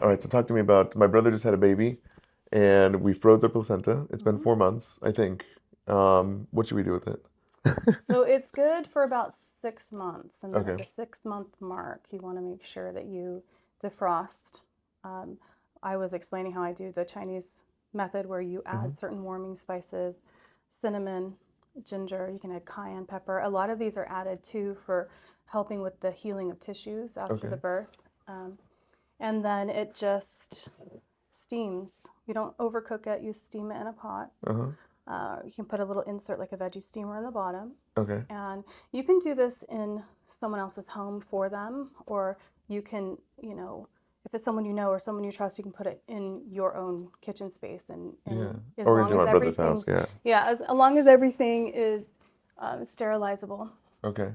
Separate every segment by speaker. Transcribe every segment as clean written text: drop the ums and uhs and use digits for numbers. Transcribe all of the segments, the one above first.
Speaker 1: All right, so talk to me about, my brother just had a baby and we froze our placenta. It's been 4 months, I think. What should we do with it?
Speaker 2: So it's good for about 6 months, and then
Speaker 1: Okay.
Speaker 2: at the 6 month mark, you want to make sure that you defrost. I was explaining how I do the Chinese method where you add certain warming spices, cinnamon, ginger, you can add cayenne pepper. A lot of these are added too for helping with the healing of tissues after the birth. And then it just steams. You don't overcook it, you steam it in a pot. You can put a little insert like a veggie steamer in the bottom.
Speaker 1: Okay.
Speaker 2: And you can do this in someone else's home for them, or you can, if it's someone you know or someone you trust, you can put it in your own kitchen space. And as
Speaker 1: Or
Speaker 2: long
Speaker 1: into
Speaker 2: as
Speaker 1: my brother's house,
Speaker 2: everything's, as long as everything is sterilizable.
Speaker 1: Okay.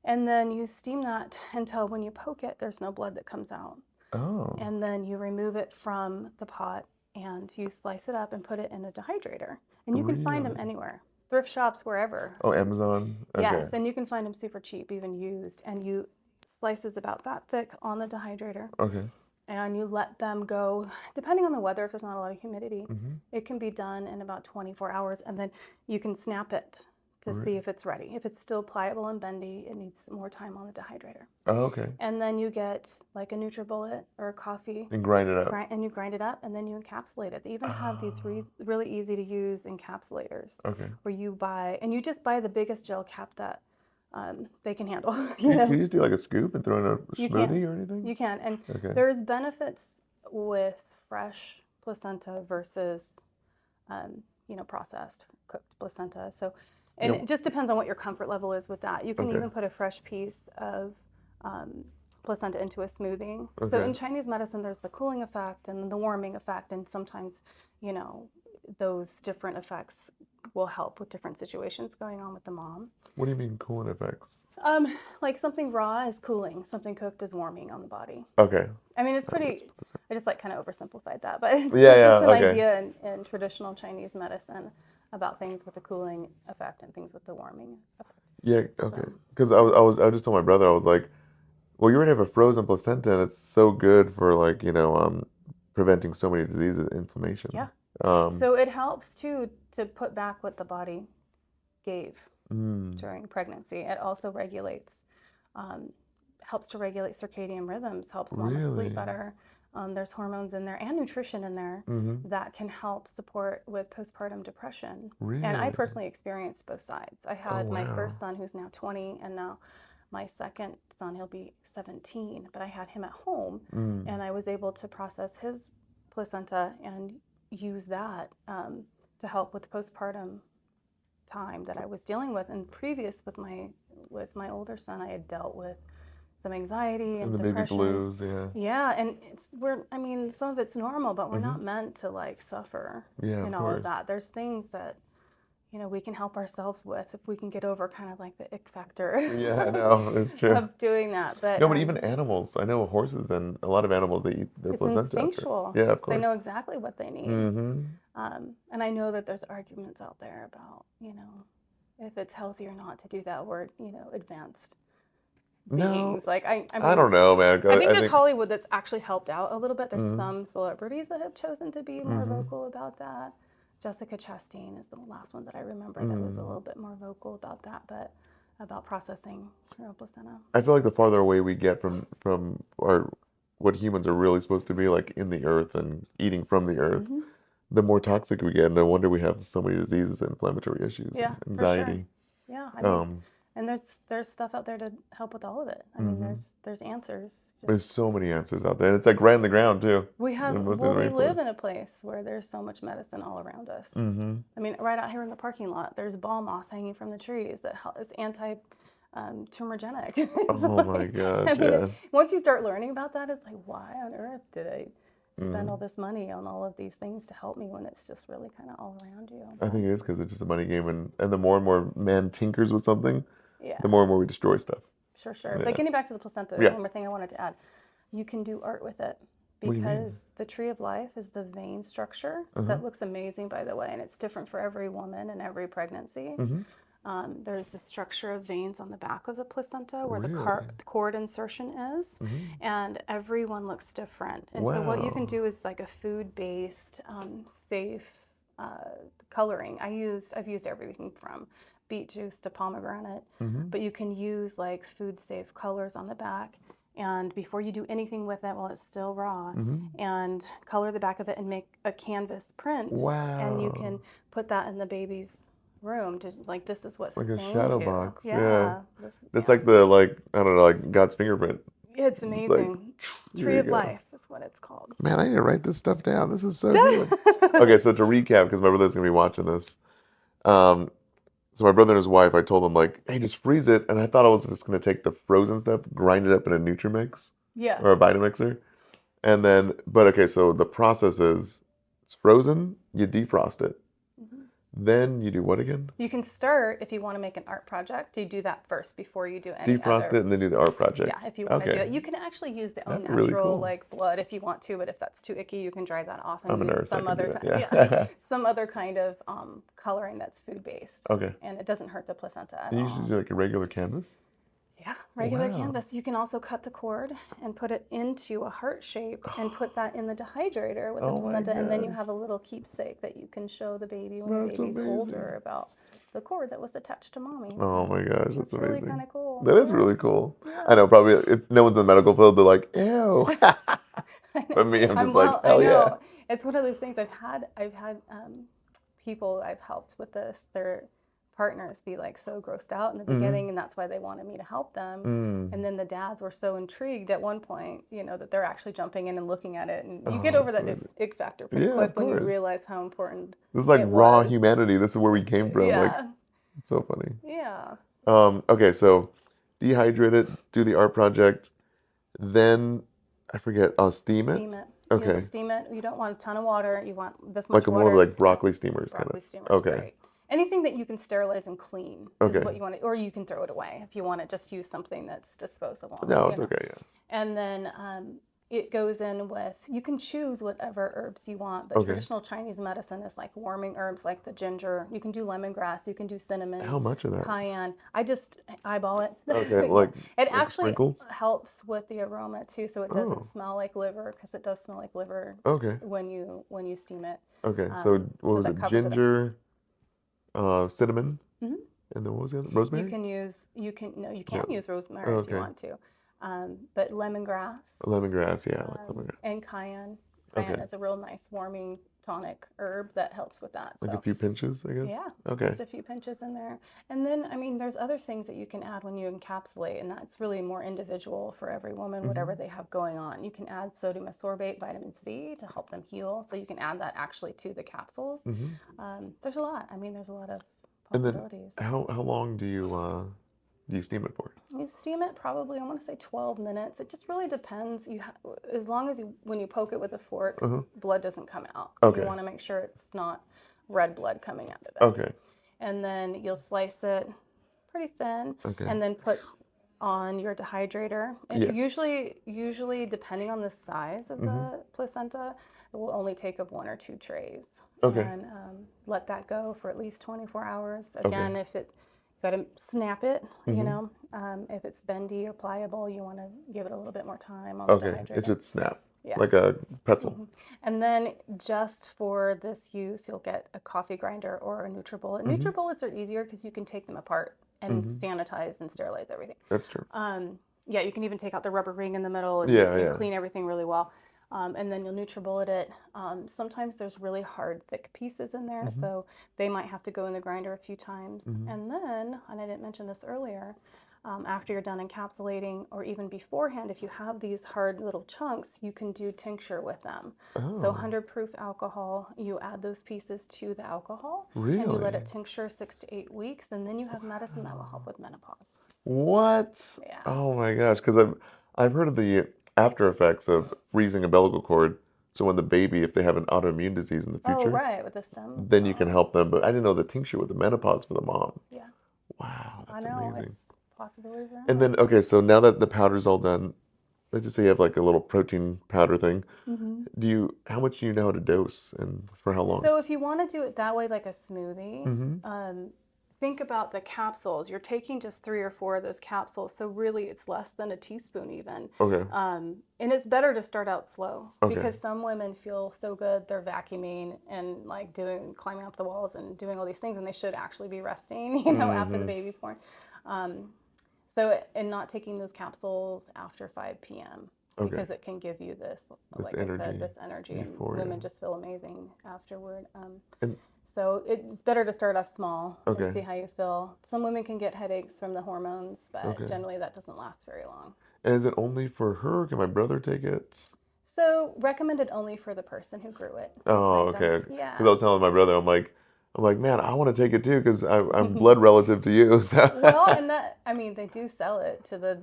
Speaker 2: And then you steam that until when you poke it, there's no blood that comes out.
Speaker 1: Oh.
Speaker 2: And then you remove it from the pot and you slice it up and put it in a dehydrator. And you can find them anywhere. Thrift shops, wherever.
Speaker 1: Oh, Amazon? Okay.
Speaker 2: Yes, and you can find them super cheap, even used. And you slice it about that thick on the dehydrator.
Speaker 1: Okay.
Speaker 2: And you let them go, depending on the weather, if there's not a lot of humidity, it can be done in about 24 hours. And then you can snap it to see if it's ready. If it's still pliable and bendy, it needs more time on the dehydrator.
Speaker 1: Oh, okay.
Speaker 2: And then you get like a NutriBullet or a coffee.
Speaker 1: And grind it up.
Speaker 2: And you grind it up, and then you encapsulate it. They even have these really easy to use encapsulators.
Speaker 1: Okay.
Speaker 2: Where you buy, and you just buy the biggest gel cap that they can handle.
Speaker 1: Can you just do like a scoop and throw in a smoothie or anything?
Speaker 2: You can. And there's benefits with fresh placenta versus, processed, cooked placenta. So, and it just depends on what your comfort level is with that. You can even put a fresh piece of placenta into a smoothie. So in Chinese medicine, there's the cooling effect and the warming effect, and sometimes, those different effects will help with different situations going on with the mom.
Speaker 1: What do you mean cooling effects?
Speaker 2: Like something raw is cooling, something cooked is warming on the body.
Speaker 1: Okay.
Speaker 2: I mean, it's pretty, I just kind of oversimplified that, but it's
Speaker 1: just
Speaker 2: an idea in traditional Chinese medicine about things with the cooling effect and things with the warming effect.
Speaker 1: Yeah, okay. Because I just told my brother, I was like, well, you're gonna have a frozen placenta, and it's so good for preventing so many diseases, inflammation.
Speaker 2: Yeah. So it helps too to put back what the body gave during pregnancy. It also regulates, helps to regulate circadian rhythms, helps mama sleep better. There's hormones in there and nutrition in there that can help support with postpartum depression.
Speaker 1: Really?
Speaker 2: And I personally experienced both sides. I had my first son, who's now 20, and now my second son, he'll be 17, but I had him at home, and I was able to process his placenta and use that to help with the postpartum time that I was dealing with. And previous with my older son, I had dealt with some anxiety and
Speaker 1: the
Speaker 2: depression.
Speaker 1: baby blues,
Speaker 2: Yeah, and some of it's normal, but we're not meant to suffer in all of that. There's things that we can help ourselves with if we can get over kind of like the ick factor.
Speaker 1: Yeah, I know, it's true.
Speaker 2: Of doing that. But
Speaker 1: no, but even animals, I know horses and a lot of animals, they eat their placenta.
Speaker 2: It's instinctual.
Speaker 1: Yeah, of course.
Speaker 2: They know exactly what they need. And I know that there's arguments out there about, if it's healthy or not to do that. We're, advanced beings.
Speaker 1: No,
Speaker 2: I mean,
Speaker 1: I don't know, man.
Speaker 2: I think there's Hollywood that's actually helped out a little bit. There's some celebrities that have chosen to be more vocal about that. Jessica Chastain is the last one that I remember that was a little bit more vocal about that, but about processing your placenta.
Speaker 1: I feel like the farther away we get from what humans are really supposed to be, like in the earth and eating from the earth, the more toxic we get. No wonder we have so many diseases, inflammatory issues, anxiety.
Speaker 2: For sure. Yeah, I mean, and there's stuff out there to help with all of it. I mean, there's answers.
Speaker 1: There's so many answers out there, and it's like right in the ground too.
Speaker 2: We live in a place where there's so much medicine all around us. I mean, right out here in the parking lot, there's ball moss hanging from the trees that is tumorigenic.
Speaker 1: Oh my gosh!
Speaker 2: I mean, once you start learning about that, it's like, why on earth did I spend all this money on all of these things to help me when it's just really kind of all around you?
Speaker 1: I think it is because it's just a money game, and the more and more man tinkers with something,
Speaker 2: yeah,
Speaker 1: the more and more we destroy stuff.
Speaker 2: Sure. Yeah. But getting back to the placenta, one more thing I wanted to add, you can do art with it. Because the tree of life is the vein structure that looks amazing, by the way, and it's different for every woman and every pregnancy. There's the structure of veins on the back of the placenta where the
Speaker 1: Really?
Speaker 2: cord insertion is, and everyone looks different. And so what you can
Speaker 1: Wow.
Speaker 2: do is like a food-based, safe coloring. I've used everything from beet juice to pomegranate, but you can use like food-safe colors on the back. And before you do anything with it while it's still raw, and color the back of it and make a canvas print, and you can
Speaker 1: Wow.
Speaker 2: put that in the baby's room to like, this is what
Speaker 1: Like a
Speaker 2: sustains
Speaker 1: shadow
Speaker 2: you.
Speaker 1: box. Yeah.
Speaker 2: Yeah,
Speaker 1: It's like the like I don't know, like God's fingerprint.
Speaker 2: it's
Speaker 1: It's like
Speaker 2: amazing.
Speaker 1: here
Speaker 2: Tree
Speaker 1: you
Speaker 2: of
Speaker 1: go.
Speaker 2: life is what it's called.
Speaker 1: Man, I need to write this stuff down. This is so good. Okay, so to recap, because my brother's gonna be watching this. Um, so my brother and his wife, I told them like, hey, just freeze it, and I thought I was just gonna take the frozen stuff, grind it up in a Nutrimix
Speaker 2: Yeah.
Speaker 1: or a Vitamixer, and then, but okay, so the process is it's frozen, you defrost it, then you do what again?
Speaker 2: You can start if you want to make an art project. You do that first before you do any
Speaker 1: Defrost
Speaker 2: other.
Speaker 1: it and then do the art project.
Speaker 2: Yeah, if you want to do
Speaker 1: Okay,
Speaker 2: it. You can actually use the own
Speaker 1: that'd be really
Speaker 2: natural
Speaker 1: cool.
Speaker 2: like blood if you want to, but if that's too icky, you can dry that off
Speaker 1: I'm
Speaker 2: and
Speaker 1: a
Speaker 2: use
Speaker 1: nurse, I
Speaker 2: some
Speaker 1: can do
Speaker 2: other
Speaker 1: it.
Speaker 2: yeah,
Speaker 1: Yeah.
Speaker 2: some other kind of coloring that's food based.
Speaker 1: Okay.
Speaker 2: And it doesn't hurt the placenta at
Speaker 1: And you should
Speaker 2: all.
Speaker 1: do like a regular canvas?
Speaker 2: Yeah, regular
Speaker 1: Wow.
Speaker 2: canvas. You can also cut the cord and put it into a heart shape and put that in the dehydrator with the
Speaker 1: Oh my
Speaker 2: placenta, and then you
Speaker 1: gosh.
Speaker 2: have a little keepsake that you can show the baby when the
Speaker 1: That's
Speaker 2: baby's
Speaker 1: amazing.
Speaker 2: older about the cord that was attached to mommy.
Speaker 1: Oh
Speaker 2: So
Speaker 1: my gosh, that's
Speaker 2: it's really
Speaker 1: amazing.
Speaker 2: kind of cool.
Speaker 1: That is
Speaker 2: Yeah.
Speaker 1: really cool. I
Speaker 2: Yeah.
Speaker 1: know probably if no one's in the medical field, they're like, ew.
Speaker 2: I know.
Speaker 1: But me, I'm just like,
Speaker 2: Well, I
Speaker 1: hell yeah.
Speaker 2: know. It's one of those things I've had people I've helped with this, their partners be like so grossed out in the beginning, and that's why they wanted me to help them. And then the dads were so intrigued at one point, that they're actually jumping in and looking at it, and you get
Speaker 1: Oh,
Speaker 2: over
Speaker 1: that's
Speaker 2: that
Speaker 1: amazing.
Speaker 2: ick factor pretty
Speaker 1: Yeah, of
Speaker 2: quick when you
Speaker 1: course.
Speaker 2: realize how important
Speaker 1: This is like
Speaker 2: it
Speaker 1: raw
Speaker 2: was.
Speaker 1: humanity. This is where we came from. Like,
Speaker 2: Yeah,
Speaker 1: it's so funny.
Speaker 2: yeah.
Speaker 1: Okay, so dehydrate it, do the art project, then I forget, steam it.
Speaker 2: Steam it. You
Speaker 1: Okay.
Speaker 2: steam it. You don't want a ton of water. You want this
Speaker 1: Like
Speaker 2: much
Speaker 1: a more of
Speaker 2: water.
Speaker 1: like broccoli steamers kind
Speaker 2: Broccoli
Speaker 1: of.
Speaker 2: steamer's
Speaker 1: Okay.
Speaker 2: great. Anything that you can sterilize and clean is
Speaker 1: Okay.
Speaker 2: what you want to, or you can throw it away if you want to just use something that's disposable.
Speaker 1: No, it's okay, yeah.
Speaker 2: And then it goes in with, you can choose whatever herbs you want, but
Speaker 1: Okay.
Speaker 2: traditional Chinese medicine is like warming herbs like the ginger. You can do lemongrass, you can do cinnamon.
Speaker 1: How much of that?
Speaker 2: Cayenne. I just eyeball it.
Speaker 1: Okay, like
Speaker 2: It actually
Speaker 1: sprinkles?
Speaker 2: helps with the aroma too, so it doesn't
Speaker 1: Oh.
Speaker 2: smell like liver, because it does smell like liver
Speaker 1: Okay.
Speaker 2: when you steam it.
Speaker 1: Okay. So what was
Speaker 2: that
Speaker 1: it?
Speaker 2: covers it up.
Speaker 1: Ginger, cinnamon,
Speaker 2: Mhm.
Speaker 1: and then what was the other? Rosemary?
Speaker 2: You can use
Speaker 1: No.
Speaker 2: use rosemary if you
Speaker 1: Okay.
Speaker 2: want to, but lemongrass
Speaker 1: Lemongrass, yeah, I like lemongrass.
Speaker 2: and cayenne.
Speaker 1: Okay.
Speaker 2: Cayenne is a real nice warming tonic herb that helps with that.
Speaker 1: Like a
Speaker 2: So
Speaker 1: few pinches, I guess?
Speaker 2: yeah,
Speaker 1: Okay.
Speaker 2: just a few pinches in there. And then, I mean, there's other things that you can add when you encapsulate, and that's really more individual for every woman, whatever they have going on. You can add sodium ascorbate, vitamin C to help them heal. So you can add that actually to the capsules. There's a lot. I mean, there's a lot of
Speaker 1: And then
Speaker 2: possibilities.
Speaker 1: how long do you steam it for?
Speaker 2: You steam it probably, I want to say 12 minutes. It just really depends. As long as when you poke it with a fork, blood doesn't come out.
Speaker 1: Okay.
Speaker 2: You want to make sure it's not red blood coming out of it.
Speaker 1: Okay.
Speaker 2: And then you'll slice it pretty thin,
Speaker 1: Okay.
Speaker 2: and then put on your dehydrator. And
Speaker 1: Yes.
Speaker 2: usually, depending on the size of the placenta, it will only take up 1 or 2 trays.
Speaker 1: Okay.
Speaker 2: And let that go for at least 24 hours. Again, if it got to snap it, if it's bendy or pliable, you want to give it a little bit more time on the
Speaker 1: Okay.
Speaker 2: dehydrator.
Speaker 1: It should snap.
Speaker 2: Yes.
Speaker 1: Like a pretzel.
Speaker 2: And then just for this use, you'll get a coffee grinder or a NutriBullet. NutriBullets are easier because you can take them apart and sanitize and sterilize everything.
Speaker 1: That's true.
Speaker 2: Yeah, you can even take out the rubber ring in the middle and,
Speaker 1: Yeah.
Speaker 2: clean everything really well. And then you'll NutriBullet it. Sometimes there's really hard, thick pieces in there, so they might have to go in the grinder a few times. And then, and I didn't mention this earlier, after you're done encapsulating, or even beforehand, if you have these hard little chunks, you can do tincture with them. So 100 proof alcohol, you add those pieces to the alcohol, and you let it tincture 6 to 8 weeks, and then you have medicine that will help with menopause.
Speaker 1: What?
Speaker 2: Yeah.
Speaker 1: Oh my gosh! Because I've heard of the after effects of freezing umbilical cord. So when the baby, if they have an autoimmune disease in the
Speaker 2: Oh,
Speaker 1: future,
Speaker 2: right, with the stem.
Speaker 1: then you can help them. But I didn't know the tincture with the menopause for the mom.
Speaker 2: Yeah.
Speaker 1: Wow,
Speaker 2: I
Speaker 1: that's
Speaker 2: know,
Speaker 1: amazing.
Speaker 2: it's possibilities are
Speaker 1: And then, okay, so now that the powder's all done, let's just say you have like a little protein powder thing. How much do you know how to dose and for how long?
Speaker 2: So if you want to do it that way, like a smoothie, think about the capsules. You're taking just 3 or 4 of those capsules, so really it's less than a teaspoon even.
Speaker 1: Okay.
Speaker 2: And it's better to start out slow
Speaker 1: Okay.
Speaker 2: because some women feel so good they're vacuuming and like climbing up the walls and doing all these things when they should actually be resting, after the baby's born. And not taking those capsules after 5 p.m.
Speaker 1: Okay.
Speaker 2: because it can give you this, like
Speaker 1: energy,
Speaker 2: I said, this energy,
Speaker 1: euphoria.
Speaker 2: and women just feel amazing afterward.
Speaker 1: And
Speaker 2: So it's better to start off small
Speaker 1: Okay.
Speaker 2: and see how you feel. Some women can get headaches from the hormones, but
Speaker 1: Okay.
Speaker 2: generally that doesn't last very long.
Speaker 1: And is it only for her? Can my brother take it?
Speaker 2: So recommended only for the person who grew it.
Speaker 1: Oh,
Speaker 2: inside them.
Speaker 1: okay.
Speaker 2: Yeah.
Speaker 1: Because I was telling my brother, I'm like, man, I want to take it too because I'm blood relative to you. So.
Speaker 2: Well, and they do sell it to the,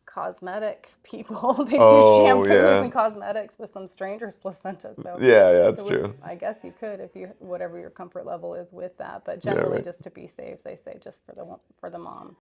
Speaker 2: cosmetic people. They do shampoos and cosmetics with some stranger's placenta. So
Speaker 1: yeah, that's true.
Speaker 2: I guess you could if you whatever your comfort level is with that. But generally, just to be safe, they say just for the mom.